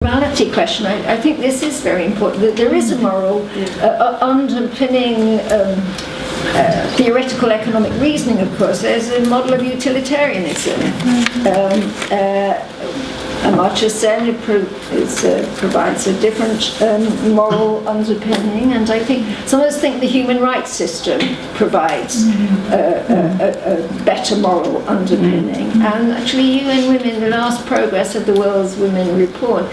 morality question, I think this is very important, that there is a moral underpinning theoretical economic reasoning, of course. There's a model of utilitarianism. Amartya Sen provides a different moral underpinning, and I think some of us think the human rights system provides a better moral underpinning. And actually, UN Women, the last progress of the World's Women Report,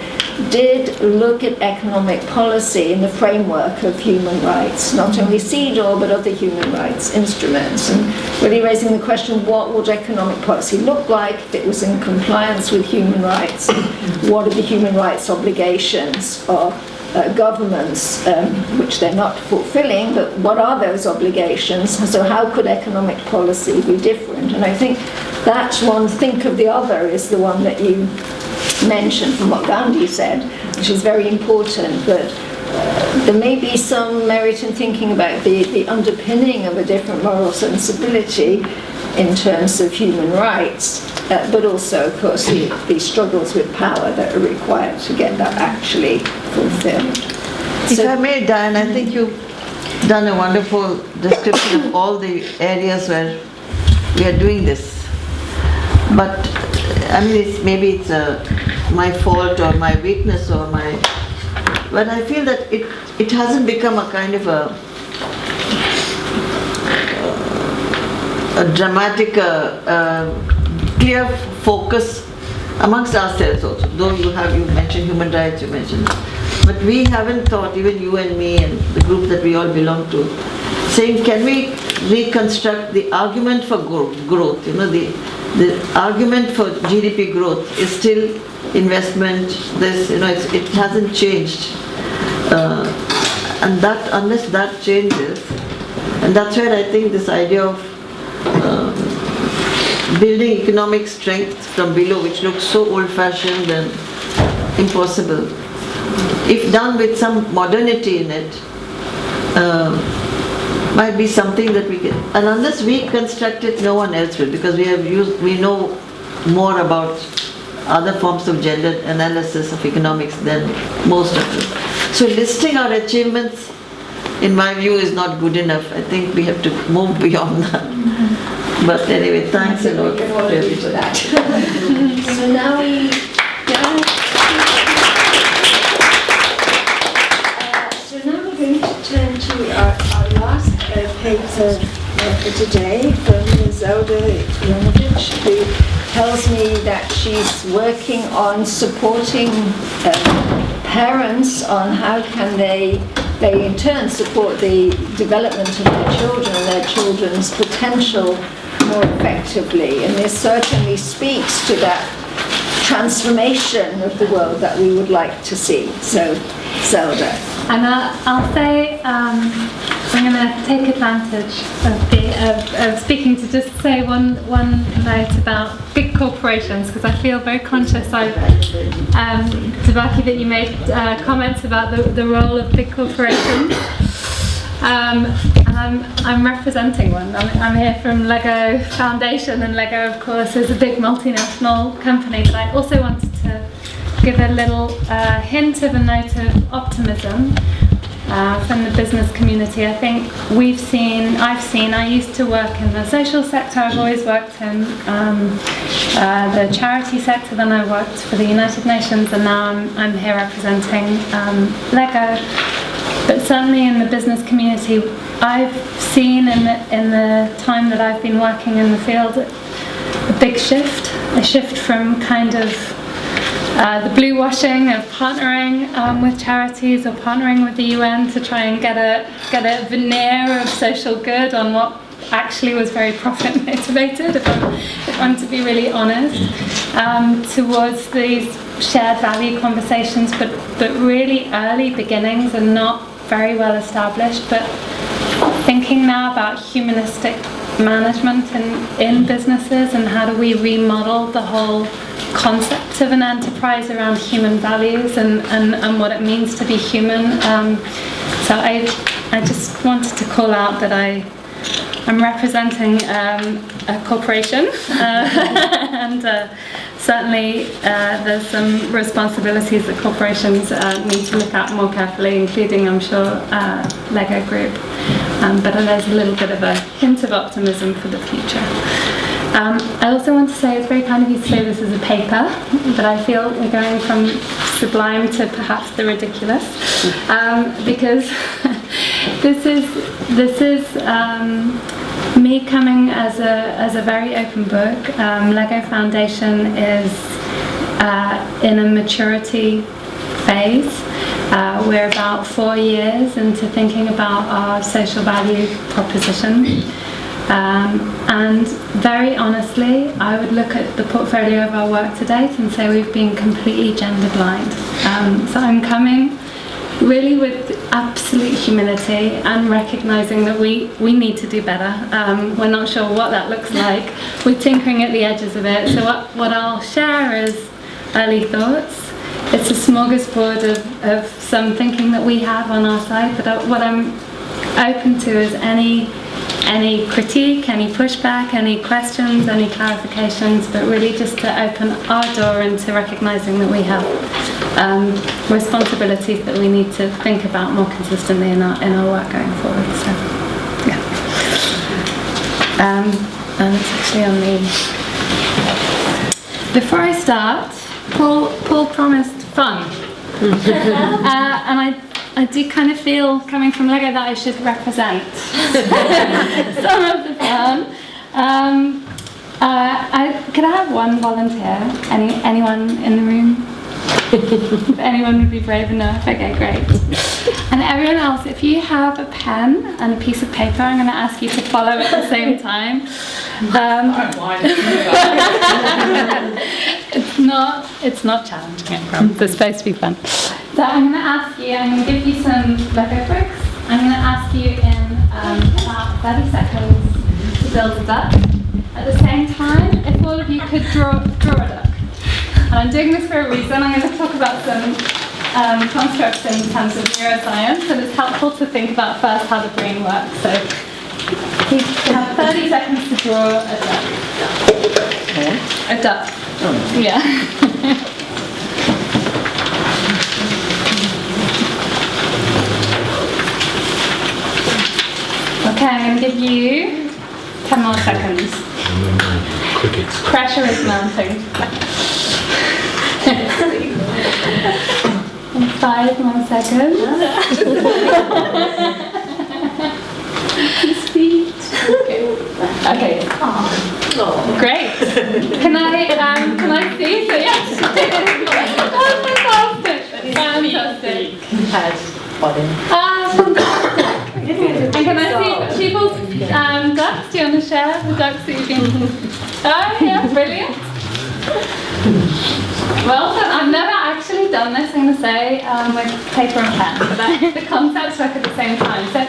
did look at economic policy in the framework of human rights, not only CEDAW but other human rights instruments, and really raising the question, what would economic policy look like if it was in compliance with human rights? What are the human rights obligations of governments, which they're not fulfilling, but what are those obligations? So how could economic policy be different? And I think that's one, think of the other, is the one that you mentioned from what Gandhi said, which is very important, but there may be some merit in thinking about the underpinning of a different moral sensibility in terms of human rights, but also, of course, the struggles with power that are required to get that actually fulfilled. If I may, Diane, I think you've done a wonderful description of all the areas where we are doing this. But I mean, maybe it's my fault or my weakness or but I feel that it hasn't become a kind of a dramatic, clear focus amongst ourselves also. Though you mentioned human rights, you mentioned, but we haven't thought, even you and me and the group that we all belong to, saying, can we reconstruct the argument for growth? You know, the argument for GDP growth is still investment. It hasn't changed, and that, unless that changes, and that's where I think this idea of building economic strength from below, which looks so old-fashioned and impossible, if done with some modernity in it, might be something that we can. And unless we construct it, no one else will, because we know more about other forms of gender analysis of economics than most of us. So listing our achievements, in my view, is not good enough. I think we have to move beyond that. But anyway, thanks a lot for that. So now we're going to turn to our last paper for today from Zelda Ivanovic, who tells me that she's working on supporting parents on how can they in turn support the development of their children and their children's potential more effectively. And this certainly speaks to that transformation of the world that we would like to see. So, Zelda. And I'll say, I'm going to take advantage of speaking to just say one note about big corporations, because I feel very conscious. Devaki, that you made comments about the role of big corporations. And I'm representing one. I'm here from Lego Foundation, and Lego, of course, is a big multinational company, but I also wanted to give a little hint of a note of optimism from the business community. I think I used to work in the social sector. I've always worked in the charity sector, then I worked for the United Nations, and now I'm here representing Lego. But certainly in the business community, I've seen in the time that I've been working in the field a big shift, a shift from kind of the blue washing of partnering with charities or partnering with the UN to try and get a veneer of social good on what actually was very profit motivated, if I'm to be really honest, towards these shared value conversations, but really early beginnings and not very well established, but thinking now about humanistic management in businesses and how do we remodel the whole concept of an enterprise around human values and what it means to be human. So I just wanted to call out that I'm representing a corporation and certainly there's some responsibilities that corporations need to look at more carefully, including, I'm sure, Lego Group. But there's a little bit of a hint of optimism for the future. I also want to say it's very kind of you to say this is a paper, but I feel we're going from sublime to perhaps the ridiculous, because this is me coming as a very open book. Lego Foundation is in a maturity phase. We're about 4 years into thinking about our social value proposition. And very honestly, I would look at the portfolio of our work to date and say we've been completely gender blind. So I'm coming really with absolute humility and recognizing that we need to do better. We're not sure what that looks like. We're tinkering at the edges of it. So what I'll share is early thoughts. It's a smorgasbord of some thinking that we have on our side, but what I'm open to is any critique, any pushback, any questions, any clarifications, but really just to open our door into recognizing that we have responsibilities that we need to think about more consistently in our work going forward. So, yeah. And it's actually on the... Before I start, Paul promised fun. And I do kind of feel, coming from Lego, that I should represent some of the fun. Could I have one volunteer? Anyone in the room? If anyone would be brave enough? Okay, great. And everyone else, if you have a pen and a piece of paper, I'm going to ask you to follow at the same time. It's not challenging, I promise. It's supposed to be fun. So I'm going to give you some Lego bricks. I'm going to ask you in about 30 seconds to build a duck. At the same time, if all of you could draw a duck. And I'm doing this for a reason. I'm going to talk about some constructs in terms of neuroscience, and it's helpful to think about first how the brain works. So you have 30 seconds to draw a duck. A duck. Oh. Yeah. Okay, I'm going to give you 10 more seconds. Crickets. Pressure is mounting. 5 more seconds. Okay. Oh. Great. Can I see? So yes. Fantastic. Fantastic. Fantastic. And can I see people's ducks? Do you want to share the ducks that you've been? Oh yeah, brilliant. Well done. I've never actually done this, I'm going to say, with paper and pen, but the concepts work at the same time. So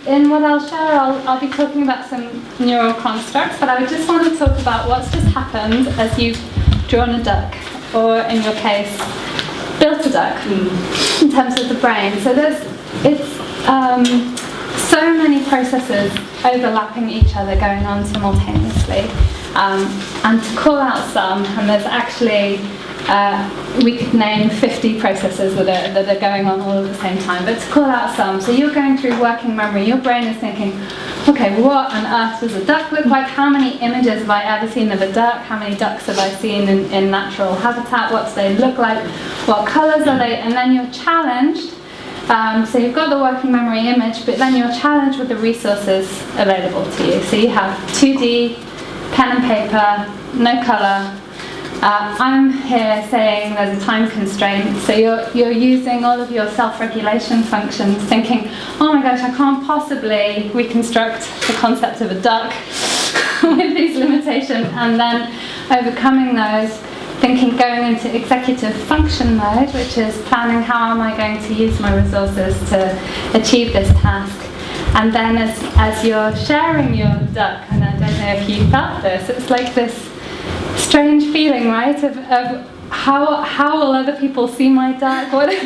in what I'll share, I'll be talking about some neural constructs, but I would just want to talk about what's just happened as you've drawn a duck, or in your case, built a duck, in terms of the brain. So it's so many processes overlapping each other, going on simultaneously. And to call out some, and there's actually, we could name 50 processes that are going on all at the same time, but to call out some, so you're going through working memory, your brain is thinking, okay, what on earth does a duck look like? How many images have I ever seen of a duck? How many ducks have I seen in natural habitat? What do they look like? What colours are they? And then you're challenged. So you've got the working memory image, but then you're challenged with the resources available to you. So you have 2D, pen and paper, no colour. I'm here saying there's a time constraint, so you're using all of your self-regulation functions, thinking, oh my gosh, I can't possibly reconstruct the concept of a duck with these limitations, and then overcoming those, thinking, going into executive function mode, which is planning how am I going to use my resources to achieve this task. And then as you're sharing your duck, and I don't know if you felt this, it's like this strange feeling, right, of how will other people see my duck? What in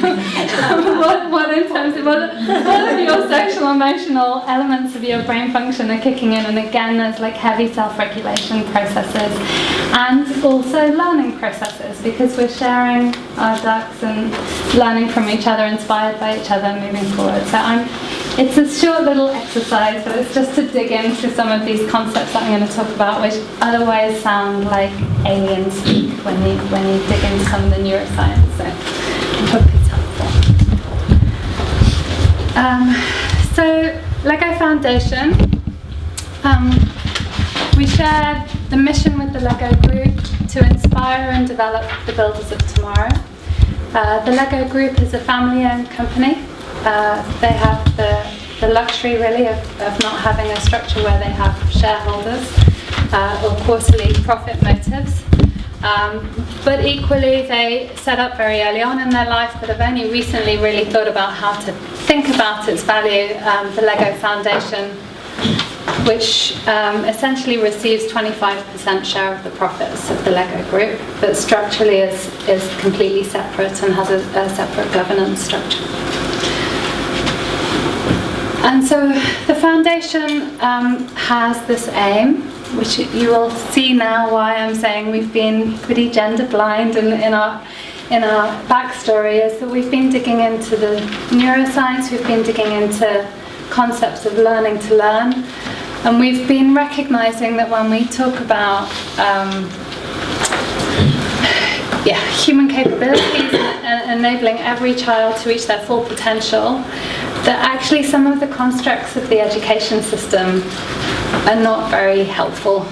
terms of what of your social emotional elements of your brain function are kicking in? And again, there's like heavy self-regulation processes and also learning processes, because we're sharing our ducks and learning from each other, inspired by each other, moving forward. So it's a short little exercise, but it's just to dig into some of these concepts that I'm going to talk about, which otherwise sound like alien speak when you dig into some of the neuroscience. So I hope it's helpful. So Lego Foundation, we share the mission with the Lego Group to inspire and develop the builders of tomorrow. The Lego Group is a family-owned company. They have the luxury really of not having a structure where they have shareholders or quarterly profit motives. But equally, they set up very early on in their life, but have only recently really thought about how to think about its value. The Lego Foundation, which essentially receives 25% share of the profits of the Lego Group, but structurally is completely separate and has a separate governance structure. And so the foundation has this aim, which you will see now why I'm saying we've been pretty gender blind in our backstory, is that we've been digging into the neuroscience, we've been digging into concepts of learning to learn, and we've been recognizing that when we talk about human capabilities and enabling every child to reach their full potential, that actually some of the constructs of the education system are not very helpful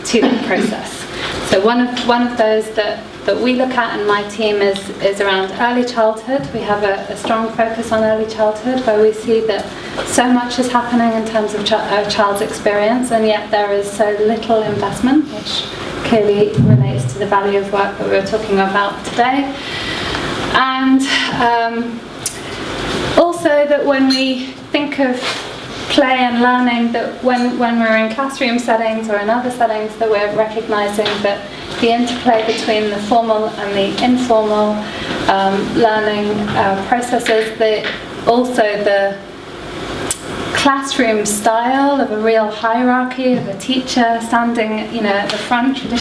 to the process. So one of those that we look at in my team is around early childhood. We have a strong focus on early childhood, where we see that so much is happening in terms of a child's experience, and yet there is so little investment, which clearly relates to the value of work that we were talking about today. And also that when we think of play and learning, that when we're in classroom settings or in other settings, that we're recognizing that the interplay between the formal and the informal learning processes, also the classroom style of a real hierarchy of a teacher standing, at the front,